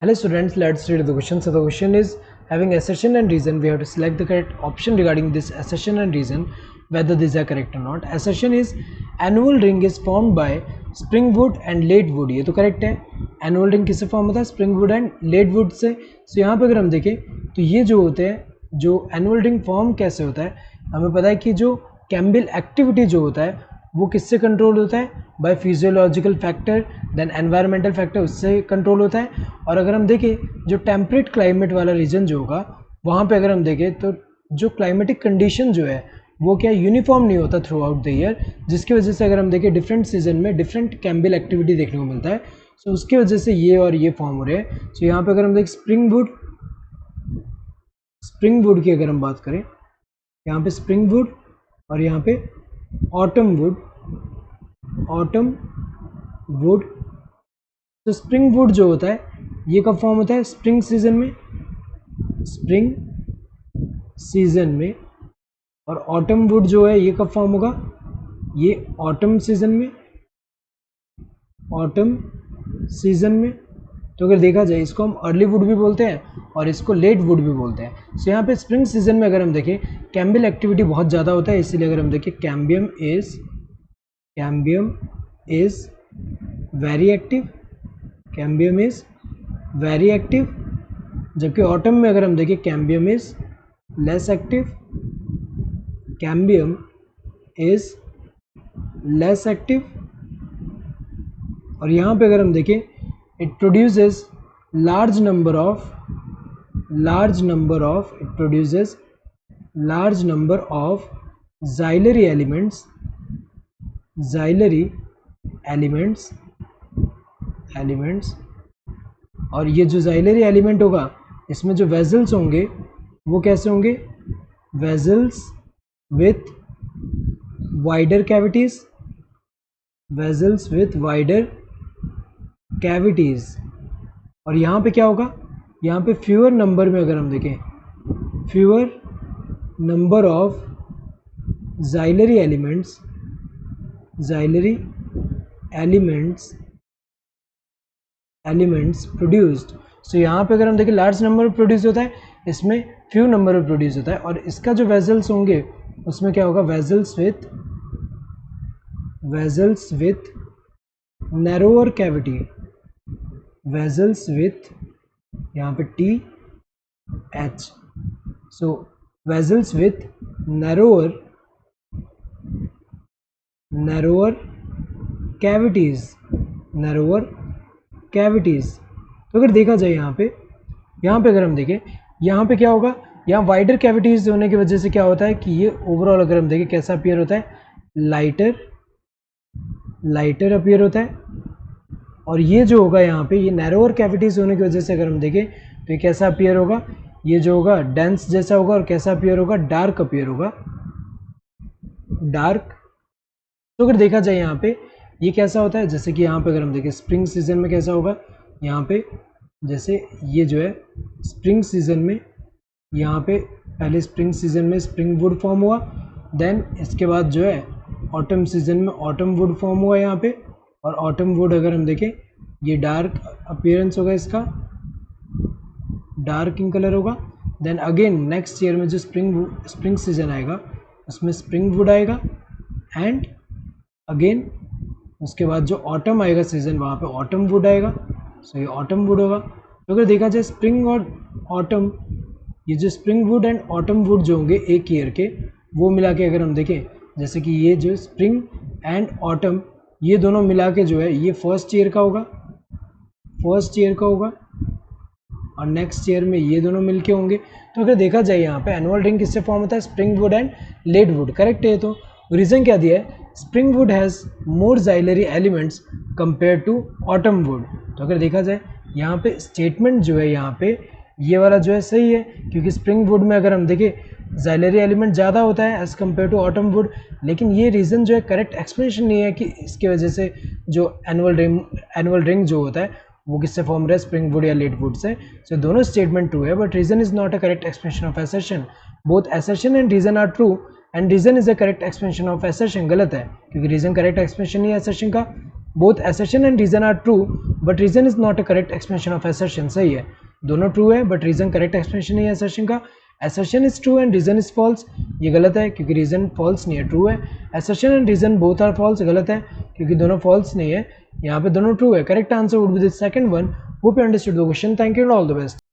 Hello students, let's read the question. So the question is, having assertion and reason, we have to select the correct option regarding this assertion and reason, whether these are correct or not. Assertion is annual ring is formed by spring wood and late wood. ये तो correct है. Annual ring किससे form होता है? Spring wood and late wood से. So यहाँ पे अगर हम देखें तो ये जो होते हैं, जो एनुअल रिंग फॉर्म कैसे होता है, हमें पता है कि जो कैम्बिल एक्टिविटी जो होता है वो किससे कंट्रोल होता है? By physiological factor, then environmental factor, उससे कंट्रोल होता है. और अगर हम देखें जो टेम्परेट क्लाइमेट वाला रीजन जो होगा वहाँ पे अगर हम देखें तो जो क्लाइमेटिक कंडीशन जो है वो क्या यूनिफॉर्म नहीं होता थ्रू आउट द ईयर, जिसकी वजह से अगर हम देखें डिफरेंट सीजन में डिफरेंट कैम्बिल एक्टिविटी देखने को मिलता है. सो उसकी वजह से ये और ये फॉर्म हो रहे हैं. सो यहाँ पे अगर हम देखें स्प्रिंग वुड की अगर हम बात करें, यहाँ पे स्प्रिंग वुड और यहाँ पे ऑटम वुड. तो स्प्रिंग वुड जो होता है ये कब फॉर्म होता है? स्प्रिंग सीजन में. और ऑटम वुड जो है ये कब फॉर्म होगा? ये ऑटम सीजन में. तो अगर देखा जाए इसको हम अर्ली वुड भी बोलते हैं और इसको लेट वुड भी बोलते हैं. सो यहाँ पे स्प्रिंग सीजन में अगर हम देखें कैम्बियल एक्टिविटी बहुत ज़्यादा होता है, इसीलिए अगर हम देखें कैम्बियम इज वेरी एक्टिव. जबकि ऑटम में अगर हम देखें कैम्बियम इज लेस एक्टिव. और यहाँ पे अगर हम देखें it produces large number of xylary elements. और ये जो xylary एलिमेंट होगा इसमें जो वेजल्स होंगे वो कैसे होंगे? Vessels with wider cavities. और यहाँ पे क्या होगा? यहाँ पे फ्यूअर नंबर में अगर हम देखें fewer number of xylary elements produced. So यहाँ पे अगर हम देखें लार्ज नंबर में प्रोड्यूस होता है, इसमें फ्यू नंबर में प्रोड्यूस होता है. और इसका जो वेजल्स होंगे उसमें क्या होगा? Vessels with narrower cavity. Vessels with यहाँ पे TH. So vessels with narrower cavities. तो अगर देखा जाए यहाँ पे अगर हम देखें यहाँ पे क्या होगा? यहाँ वाइडर कैविटीज़ होने की वजह से क्या होता है कि ये ओवरऑल अगर हम देखें कैसा अपीयर होता है? लाइटर अपीयर होता है. और ये जो होगा यहाँ पे ये नैरोअर कैविटीज़ होने की वजह से अगर हम देखें तो ये कैसा अपीयर होगा? ये जो होगा डेंस जैसा होगा. और कैसा अपीयर होगा? डार्क अपीयर होगा. तो अगर देखा जाए यहाँ पे ये कैसा होता है? जैसे कि यहाँ पे अगर हम देखें स्प्रिंग सीजन में कैसा होगा? यहाँ पे जैसे ये जो है स्प्रिंग सीजन में यहाँ पे पहले स्प्रिंग सीजन में स्प्रिंग वुड फॉर्म हुआ, देन इसके बाद जो है ऑटम सीजन में ऑटम वुड फॉर्म हुआ यहाँ पे. और ऑटम वुड अगर हम देखें ये डार्क अपीयरेंस होगा, इसका डार्क इन कलर होगा. देन अगेन नेक्स्ट ईयर में जो स्प्रिंग सीजन आएगा उसमें स्प्रिंग वुड आएगा. एंड अगेन उसके बाद जो ऑटम आएगा सीजन वहाँ पे ऑटम वुड आएगा. सो ये ऑटम वुड होगा. तो अगर देखा जाए स्प्रिंग और ऑटम, ये जो spring wood and autumn would जो होंगे एक ईयर के, वो मिला के अगर हम देखें जैसे कि ये जो स्प्रिंग एंड ऑटम ये दोनों मिला के जो है ये फर्स्ट ईयर का होगा. और नेक्स्ट ईयर में ये दोनों मिलके होंगे. तो अगर देखा जाए यहाँ पे एनुअल रिंग किससे फॉर्म होता है? Spring wood and late wood. Correct है. तो रीज़न क्या दिया है? Spring wood has more xylary elements compare to autumn wood. तो अगर देखा जाए यहाँ पे स्टेटमेंट जो है यहाँ पे ये वाला जो है सही है, क्योंकि स्प्रिंग वुड में अगर हम देखें xylary एलिमेंट ज़्यादा होता है as compare to autumn wood. लेकिन ये रीज़न जो है करेक्ट एक्सप्लेनेशन नहीं है कि इसकी वजह से जो एनुअल रिंग जो होता है वो किससे फॉर्म रहा है? स्प्रिंग वुड या लेट वुड से. सो दोनों स्टेटमेंट ट्रू है, but reason is not a correct explanation of assertion. Both assertion and reason are true and reason is a correct explanation of assertion. गलत है, क्योंकि reason correct explanation नहीं है assertion का. Both assertion and reason are true but reason is not a correct explanation of assertion। सही है, दोनों true है बट रीजन करेक्ट एक्सप्लेनेशन नहीं है assertion का। assertion is true and reason is false, ये गलत है क्योंकि रीजन फॉल्स नहीं है, ट्रू है। assertion and reason both are false, गलत है क्योंकि दोनों फॉल्स नहीं है, यहाँ पे दोनों ट्रू है। Correct answer would be the second one. Hope you understood the question. Thank you and all the best.